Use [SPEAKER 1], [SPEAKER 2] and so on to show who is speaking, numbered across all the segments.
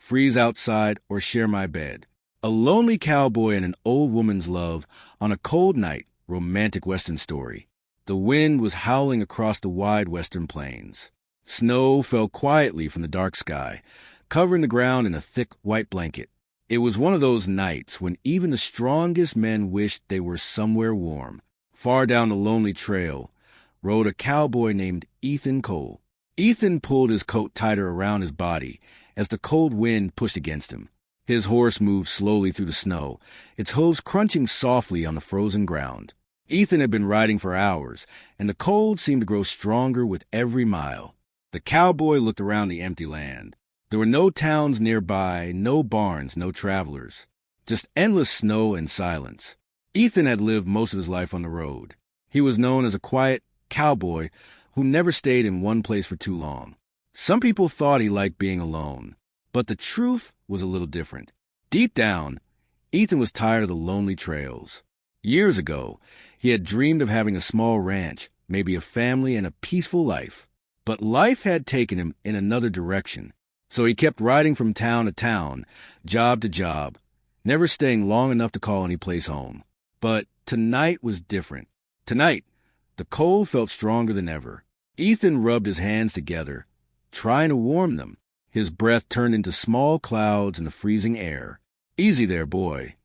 [SPEAKER 1] freeze outside, or share my bed. A lonely cowboy and an old woman's love on a cold night, romantic Western story. The wind was howling across the wide western plains. Snow fell quietly from the dark sky, covering the ground in a thick white blanket. It was one of those nights when even the strongest men wished they were somewhere warm. Far down the lonely trail rode a cowboy named Ethan Cole. Ethan pulled his coat tighter around his body as the cold wind pushed against him. His horse moved slowly through the snow, its hooves crunching softly on the frozen ground. Ethan had been riding for hours, and the cold seemed to grow stronger with every mile. The cowboy looked around the empty land. There were no towns nearby, no barns, no travelers. Just endless snow and silence. Ethan had lived most of his life on the road. He was known as a quiet cowboy who never stayed in one place for too long. Some people thought he liked being alone, but the truth was a little different. Deep down, Ethan was tired of the lonely trails. Years ago, he had dreamed of having a small ranch, maybe a family and a peaceful life. But life had taken him in another direction, so he kept riding from town to town, job to job, never staying long enough to call any place home. But tonight was different. Tonight, the cold felt stronger than ever. Ethan rubbed his hands together, trying to warm them. His breath turned into small clouds in the freezing air. "Easy there, boy,"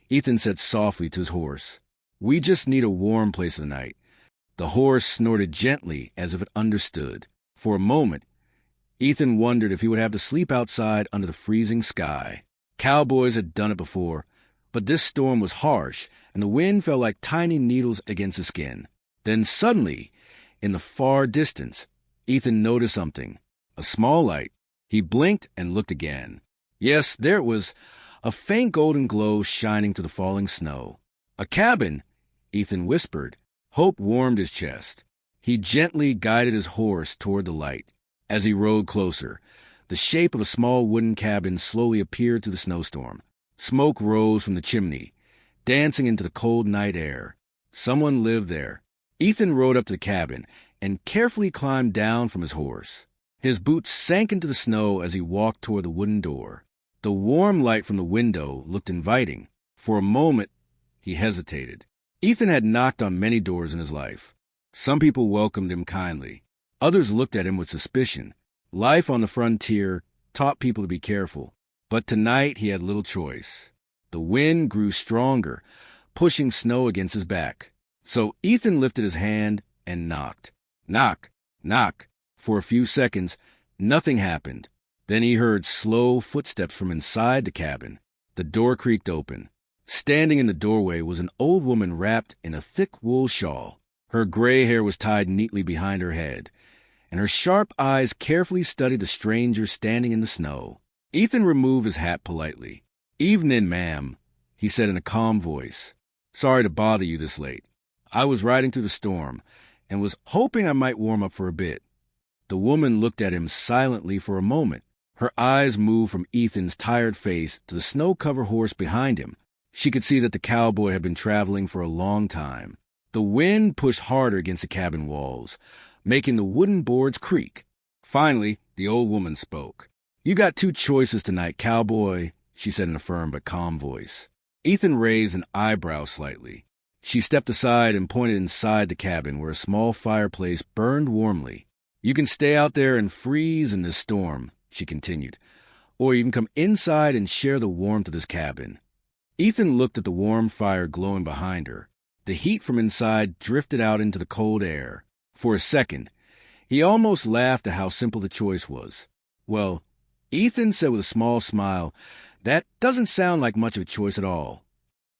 [SPEAKER 1] Ethan said softly to his horse. "We just need a warm place tonight." The horse snorted gently as if it understood. For a moment, Ethan wondered if he would have to sleep outside under the freezing sky. Cowboys had done it before, but this storm was harsh, and the wind felt like tiny needles against his skin. Then suddenly, in the far distance, Ethan noticed something. A small light. He blinked and looked again. Yes, there it was, a faint golden glow shining through the falling snow. "A cabin," Ethan whispered. Hope warmed his chest. He gently guided his horse toward the light. As he rode closer, the shape of a small wooden cabin slowly appeared through the snowstorm. Smoke rose from the chimney, dancing into the cold night air. Someone lived there. Ethan rode up to the cabin and carefully climbed down from his horse. His boots sank into the snow as he walked toward the wooden door. The warm light from the window looked inviting. For a moment, he hesitated. Ethan had knocked on many doors in his life. Some people welcomed him kindly. Others looked at him with suspicion. Life on the frontier taught people to be careful. But tonight he had little choice. The wind grew stronger, pushing snow against his back. So Ethan lifted his hand and knocked. Knock, knock. For a few seconds, nothing happened. Then he heard slow footsteps from inside the cabin. The door creaked open. Standing in the doorway was an old woman wrapped in a thick wool shawl. Her gray hair was tied neatly behind her head, and her sharp eyes carefully studied the stranger standing in the snow. Ethan removed his hat politely. "Evening, ma'am," he said in a calm voice. "Sorry to bother you this late. I was riding through the storm and was hoping I might warm up for a bit." The woman looked at him silently for a moment. Her eyes moved from Ethan's tired face to the snow-covered horse behind him. She could see that the cowboy had been traveling for a long time. The wind pushed harder against the cabin walls, making the wooden boards creak. Finally, the old woman spoke. "You got two choices tonight, cowboy," she said in a firm but calm voice. Ethan raised an eyebrow slightly. She stepped aside and pointed inside the cabin where a small fireplace burned warmly. "You can stay out there and freeze in this storm," she continued, "or you can come inside and share the warmth of this cabin." Ethan looked at the warm fire glowing behind her. The heat from inside drifted out into the cold air. For a second, he almost laughed at how simple the choice was. "Well," Ethan said with a small smile, "that doesn't sound like much of a choice at all."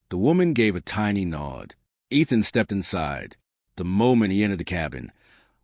[SPEAKER 1] The woman gave a tiny nod. Ethan stepped inside. The moment he entered the cabin,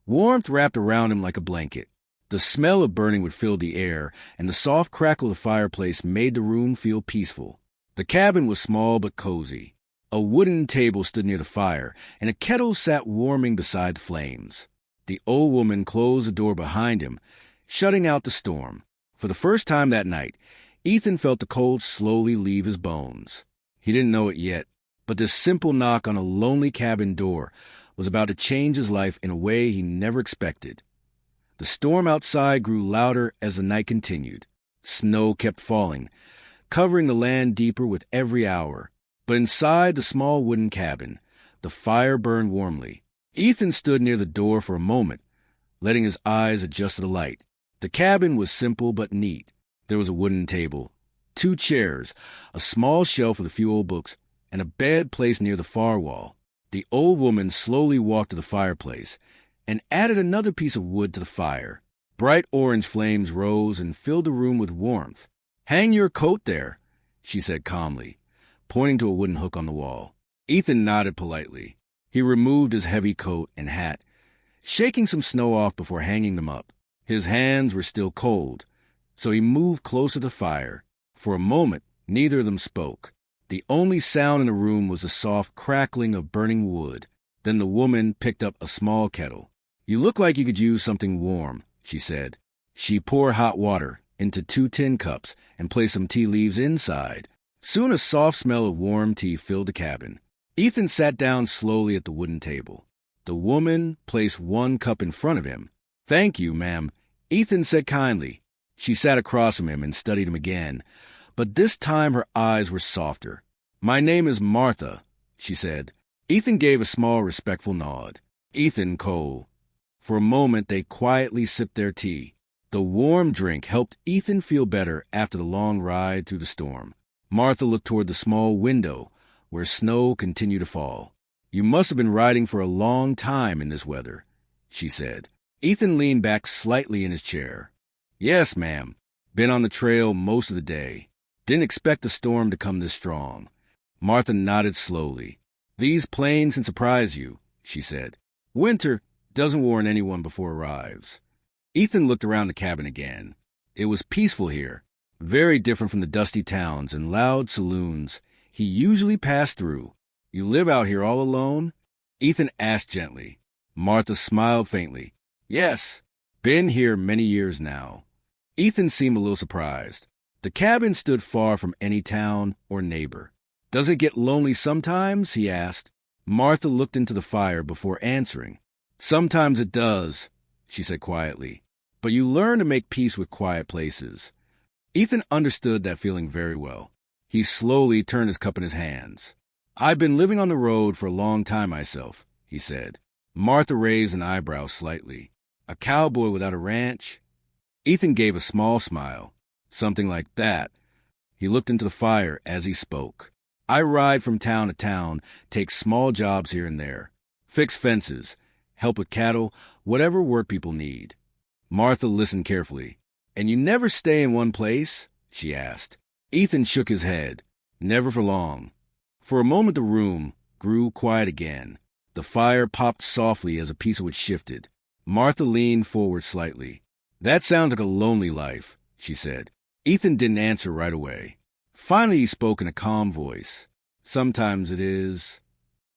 [SPEAKER 1] warmth wrapped around him like a blanket. The smell of burning wood filled the air, and the soft crackle of the fireplace made the room feel peaceful. The cabin was small but cozy. A wooden table stood near the fire, and a kettle sat warming beside the flames. The old woman closed the door behind him, shutting out the storm. For the first time that night, Ethan felt the cold slowly leave his bones. He didn't know it yet, but this simple knock on a lonely cabin door was about to change his life in a way he never expected. The storm outside grew louder as the night continued. Snow kept falling, covering the land deeper with every hour. But inside the small wooden cabin, the fire burned warmly. Ethan stood near the door for a moment, letting his eyes adjust to the light. The cabin was simple but neat. There was a wooden table, 2 chairs, a small shelf with a few old books, and a bed placed near the far wall. The old woman slowly walked to the fireplace and added another piece of wood to the fire. Bright orange flames rose and filled the room with warmth. "Hang your coat there," she said calmly, pointing to a wooden hook on the wall. Ethan nodded politely. He removed his heavy coat and hat, shaking some snow off before hanging them up. His hands were still cold, so he moved closer to the fire. For a moment, neither of them spoke. The only sound in the room was the soft crackling of burning wood. Then the woman picked up a small kettle. "You look like you could use something warm," she said. She poured hot water into 2 tin cups and placed some tea leaves inside. Soon a soft smell of warm tea filled the cabin. Ethan sat down slowly at the wooden table. The woman placed 1 cup in front of him. "Thank you, ma'am," Ethan said kindly. She sat across from him and studied him again, but this time her eyes were softer. "My name is Martha," she said. Ethan gave a small, respectful nod. "Ethan Cole." For a moment they quietly sipped their tea. The warm drink helped Ethan feel better after the long ride through the storm. Martha looked toward the small window, where snow continued to fall. "You must have been riding for a long time in this weather," she said. Ethan leaned back slightly in his chair. "Yes, ma'am. Been on the trail most of the day. Didn't expect the storm to come this strong." Martha nodded slowly. "These plains can surprise you," she said. "Winter doesn't warn anyone before it arrives." Ethan looked around the cabin again. It was peaceful here, very different from the dusty towns and loud saloons he usually passed through. "You live out here all alone?" Ethan asked gently. Martha smiled faintly. "Yes, been here many years now." Ethan seemed a little surprised. The cabin stood far from any town or neighbor. "Does it get lonely sometimes?" he asked. Martha looked into the fire before answering. "Sometimes it does," she said quietly. "But you learn to make peace with quiet places." Ethan understood that feeling very well. He slowly turned his cup in his hands. "I've been living on the road for a long time myself," he said. Martha raised an eyebrow slightly. "A cowboy without a ranch?" Ethan gave a small smile. "Something like that." He looked into the fire as he spoke. "I ride from town to town, take small jobs here and there. Fix fences, help with cattle, whatever work people need." Martha listened carefully. "And you never stay in one place?" she asked. Ethan shook his head. "Never for long." For a moment the room grew quiet again. The fire popped softly as a piece of wood shifted. Martha leaned forward slightly. "That sounds like a lonely life," she said. Ethan didn't answer right away. Finally he spoke in a calm voice. "Sometimes it is."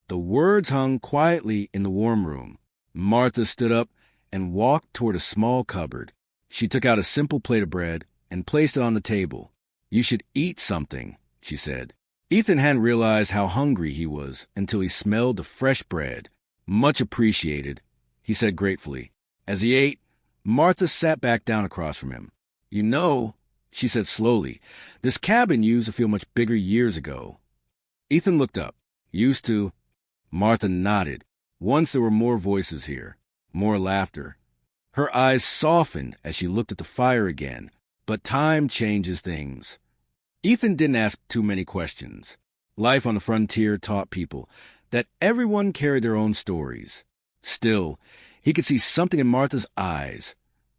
[SPEAKER 1] The words hung quietly in the warm room. Martha stood up and walked toward a small cupboard. She took out a simple plate of bread and placed it on the table. "You should eat something," she said. Ethan hadn't realized how hungry he was until he smelled the fresh bread. "Much appreciated," he said gratefully. As he ate, Martha sat back down across from him. "You know," she said slowly, "this cabin used to feel much bigger years ago." Ethan looked up. "Used to?" Martha nodded. "Once there were more voices here, more laughter." Her eyes softened as she looked at the fire again. But time changes things. Ethan didn't ask too many questions. Life on the frontier taught people that everyone carried their own stories. Still, he could see something in Martha's eyes,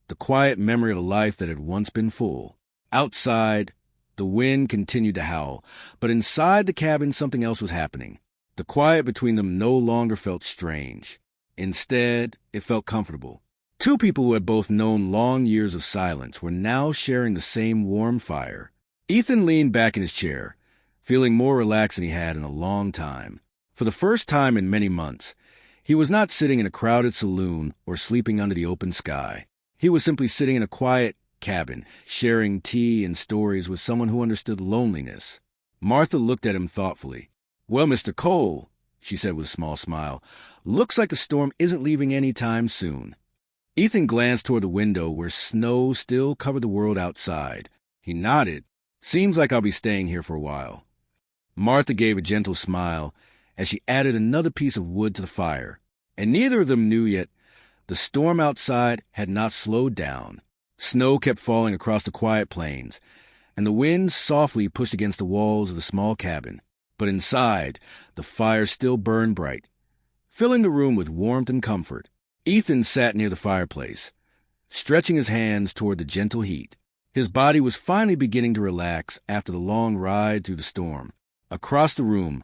[SPEAKER 1] the quiet memory of a life that had once been full. Outside, the wind continued to howl, but inside the cabin something else was happening. The quiet between them no longer felt strange. Instead, it felt comfortable. 2 people who had both known long years of silence were now sharing the same warm fire. Ethan leaned back in his chair, feeling more relaxed than he had in a long time. For the first time in many months, he was not sitting in a crowded saloon or sleeping under the open sky. He was simply sitting in a quiet cabin, sharing tea and stories with someone who understood loneliness. Martha looked at him thoughtfully. "Well, Mr. Cole," she said with a small smile, "looks like the storm isn't leaving any time soon." Ethan glanced toward the window where snow still covered the world outside. He nodded. Seems like I'll be staying here for a while. Martha gave a gentle smile as she added another piece of wood to the fire, and neither of them knew yet the storm outside had not slowed down. Snow kept falling across the quiet plains, and the wind softly pushed against the walls of the small cabin. But inside, the fire still burned bright, filling the room with warmth and comfort. Ethan sat near the fireplace, stretching his hands toward the gentle heat. His body was finally beginning to relax after the long ride through the storm. Across the room,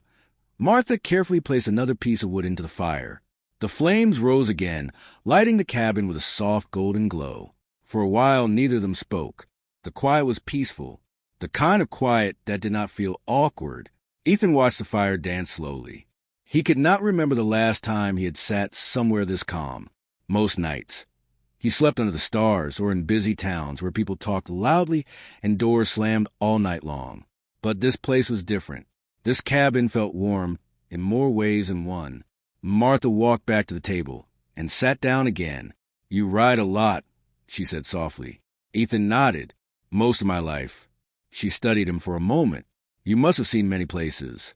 [SPEAKER 1] Martha carefully placed another piece of wood into the fire. The flames rose again, lighting the cabin with a soft golden glow. For a while, neither of them spoke. The quiet was peaceful, the kind of quiet that did not feel awkward. Ethan watched the fire dance slowly. He could not remember the last time he had sat somewhere this calm. Most nights, he slept under the stars or in busy towns where people talked loudly and doors slammed all night long. But this place was different. This cabin felt warm in more ways than one. Martha walked back to the table and sat down again. "You ride a lot," she said softly. Ethan nodded. "Most of my life." She studied him for a moment. "You must have seen many places."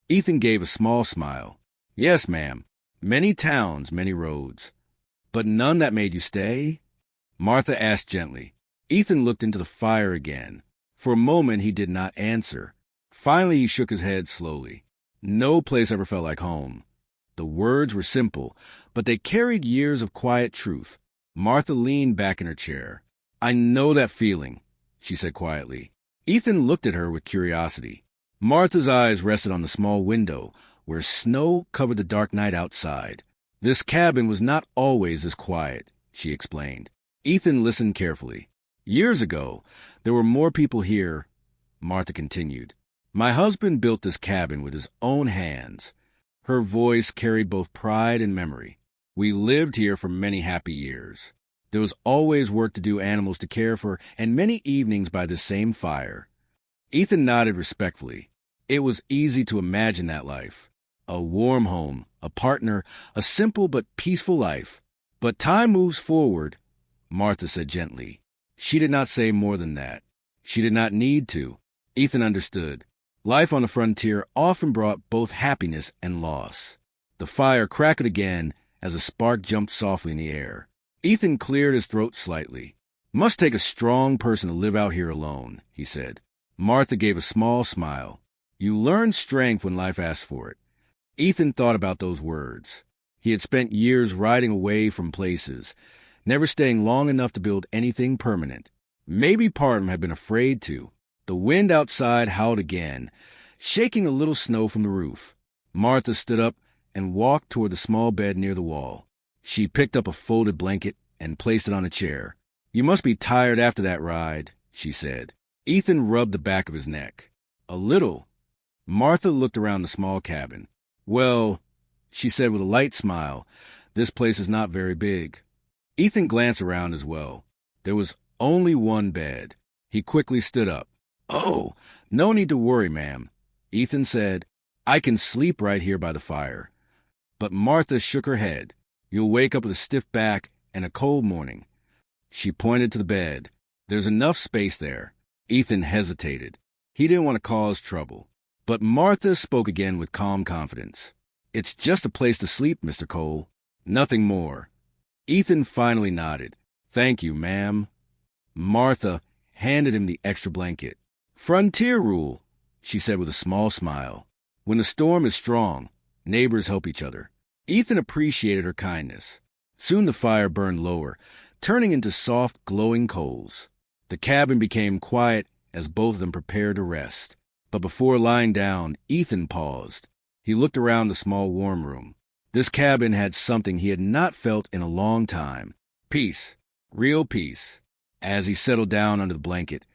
[SPEAKER 1] Ethan gave a small smile. "Yes, ma'am. Many towns, many roads." "But none that made you stay?" Martha asked gently. Ethan looked into the fire again. For a moment he did not answer. Finally he shook his head slowly. "No place ever felt like home." The words were simple, but they carried years of quiet truth. Martha leaned back in her chair. "I know that feeling," she said quietly. Ethan looked at her with curiosity. Martha's eyes rested on the small window, where snow covered the dark night outside. "This cabin was not always this quiet," she explained. Ethan listened carefully. "Years ago, there were more people here," Martha continued. "My husband built this cabin with his own hands." Her voice carried both pride and memory. "We lived here for many happy years. There was always work to do, animals to care for, and many evenings by this same fire." Ethan nodded respectfully. It was easy to imagine that life. A warm home, a partner, a simple but peaceful life. "But time moves forward," Martha said gently. She did not say more than that. She did not need to. Ethan understood. Life on the frontier often brought both happiness and loss. The fire crackled again as a spark jumped softly in the air. Ethan cleared his throat slightly. "Must take a strong person to live out here alone," he said. Martha gave a small smile. "You learn strength when life asks for it." Ethan thought about those words. He had spent years riding away from places, never staying long enough to build anything permanent. Maybe part of him had been afraid to. The wind outside howled again, shaking a little snow from the roof. Martha stood up and walked toward the small bed near the wall. She picked up a folded blanket and placed it on a chair. "You must be tired after that ride," she said. Ethan rubbed the back of his neck. "A little." Martha looked around the small cabin. "Well," she said with a light smile, "this place is not very big." Ethan glanced around as well. There was only one bed. He quickly stood up. "Oh, no need to worry, ma'am," Ethan said. "I can sleep right here by the fire." But Martha shook her head. "You'll wake up with a stiff back and a cold morning." She pointed to the bed. "There's enough space there." Ethan hesitated. He didn't want to cause trouble. But Martha spoke again with calm confidence. "It's just a place to sleep, Mr. Cole. Nothing more." Ethan finally nodded. "Thank you, ma'am." Martha handed him the extra blanket. "Frontier rule," she said with a small smile. "When the storm is strong, neighbors help each other." Ethan appreciated her kindness. Soon the fire burned lower, turning into soft, glowing coals. The cabin became quiet as both of them prepared to rest. But before lying down, Ethan paused. He looked around the small warm room. This cabin had something he had not felt in a long time. Peace. Real peace. As he settled down under the blanket,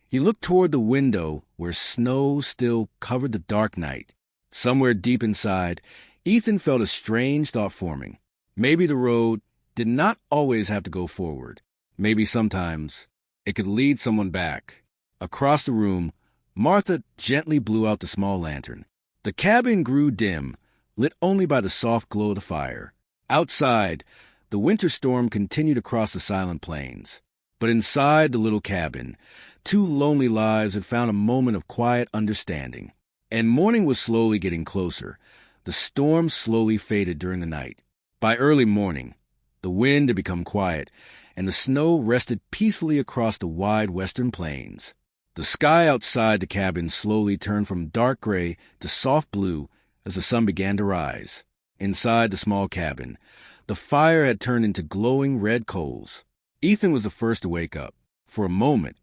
[SPEAKER 1] he looked toward the window where snow still covered the dark night. Somewhere deep inside, Ethan felt a strange thought forming. Maybe the road did not always have to go forward. Maybe sometimes it could lead someone back. Across the room, Martha gently blew out the small lantern. The cabin grew dim, lit only by the soft glow of the fire. Outside, the winter storm continued across the silent plains. But inside the little cabin, two lonely lives had found a moment of quiet understanding. And morning was slowly getting closer. The storm slowly faded during the night. By early morning, the wind had become quiet, and the snow rested peacefully across the wide western plains. The sky outside the cabin slowly turned from dark gray to soft blue as the sun began to rise. Inside the small cabin, the fire had turned into glowing red coals. Ethan was the first to wake up. For a moment,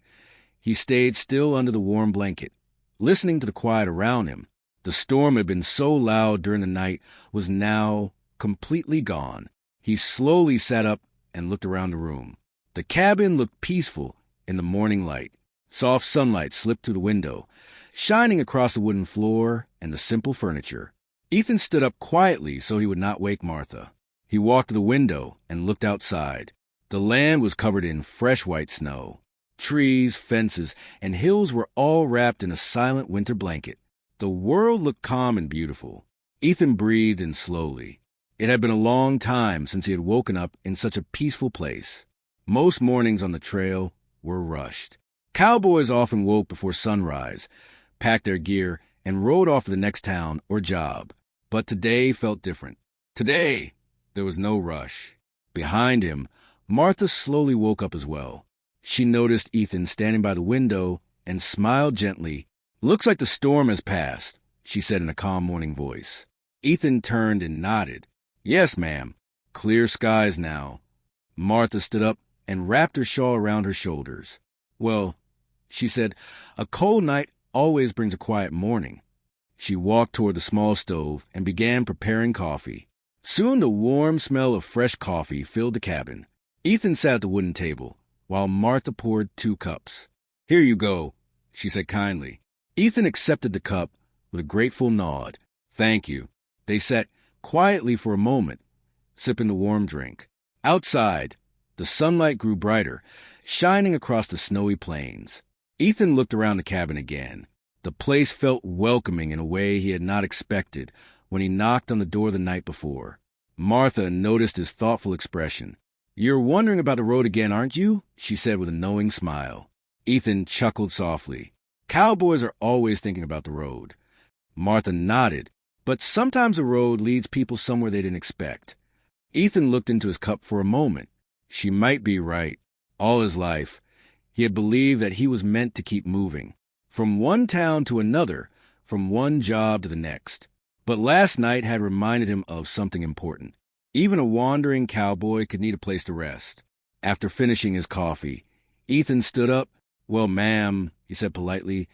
[SPEAKER 1] he stayed still under the warm blanket, listening to the quiet around him. The storm had been so loud during the night was now completely gone. He slowly sat up and looked around the room. The cabin looked peaceful in the morning light. Soft sunlight slipped through the window, shining across the wooden floor and the simple furniture. Ethan stood up quietly so he would not wake Martha. He walked to the window and looked outside. The land was covered in fresh white snow. Trees, fences, and hills were all wrapped in a silent winter blanket. The world looked calm and beautiful. Ethan breathed in slowly. It had been a long time since he had woken up in such a peaceful place. Most mornings on the trail were rushed. Cowboys often woke before sunrise, packed their gear, and rode off to the next town or job. But today felt different. Today, there was no rush. Behind him, Martha slowly woke up as well. She noticed Ethan standing by the window and smiled gently. "Looks like the storm has passed," she said in a calm morning voice. Ethan turned and nodded. "Yes, ma'am. Clear skies now." Martha stood up and wrapped her shawl around her shoulders. "Well," she said, "a cold night always brings a quiet morning." She walked toward the small stove and began preparing coffee. Soon the warm smell of fresh coffee filled the cabin. Ethan sat at the wooden table, while Martha poured 2 cups. "Here you go," she said kindly. Ethan accepted the cup with a grateful nod. "Thank you." They sat quietly for a moment, sipping the warm drink. Outside, the sunlight grew brighter, shining across the snowy plains. Ethan looked around the cabin again. The place felt welcoming in a way he had not expected when he knocked on the door the night before. Martha noticed his thoughtful expression. "You're wondering about the road again, aren't you?" she said with a knowing smile. Ethan chuckled softly. "Cowboys are always thinking about the road." Martha nodded, but sometimes the road leads people somewhere they didn't expect. Ethan looked into his cup for a moment. She might be right. All his life, he had believed that he was meant to keep moving, from one town to another, from one job to the next. But last night had reminded him of something important. Even a wandering cowboy could need a place to rest. After finishing his coffee, Ethan stood up. "Well, ma'am," he said politely,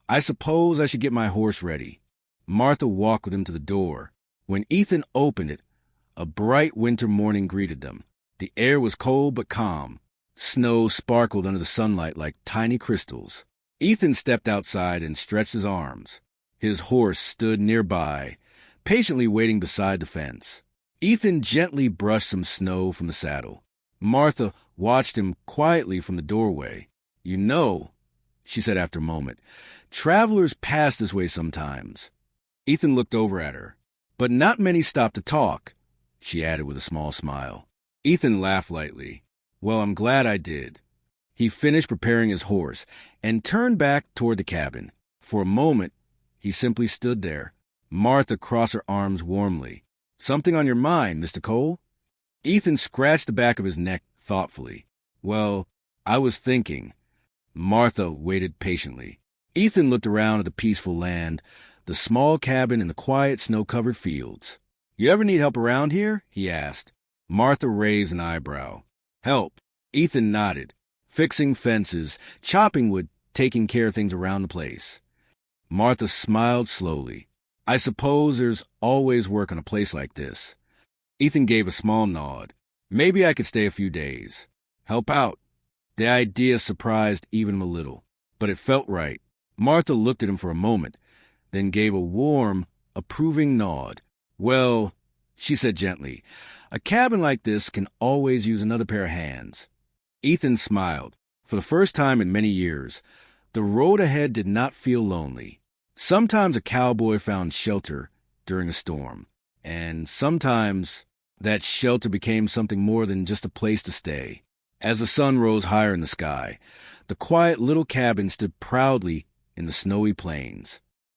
[SPEAKER 1] "I suppose I should get my horse ready." Martha walked with him to the door. When Ethan opened it, a bright winter morning greeted them. The air was cold but calm. Snow sparkled under the sunlight like tiny crystals. Ethan stepped outside and stretched his arms. His horse stood nearby, patiently waiting beside the fence. Ethan gently brushed some snow from the saddle. Martha watched him quietly from the doorway. "You know," she said after a moment, "travelers pass this way sometimes." Ethan looked over at her. "But not many stop to talk," she added with a small smile. Ethan laughed lightly. "Well, I'm glad I did." He finished preparing his horse and turned back toward the cabin. For a moment, he simply stood there. Martha crossed her arms warmly. "Something on your mind, Mr. Cole?" Ethan scratched the back of his neck thoughtfully. "Well, I was thinking." Martha waited patiently. Ethan looked around at the peaceful land, the small cabin and the quiet snow-covered fields. "You ever need help around here?" he asked. Martha raised an eyebrow. "Help?" Ethan nodded. "Fixing fences, chopping wood, taking care of things around the place." Martha smiled slowly. "I suppose there's always work on a place like this." Ethan gave a small nod. "Maybe I could stay a few days. Help out." The idea surprised even him a little, but it felt right. Martha looked at him for a moment, then gave a warm, approving nod. "Well," she said gently, "a cabin like this can always use another pair of hands." Ethan smiled. For the first time in many years, the road ahead did not feel lonely. Sometimes a cowboy found shelter during a storm, and sometimes that shelter became something more than just a place to stay. As the sun rose higher in the sky, the quiet little cabin stood proudly in the snowy plains.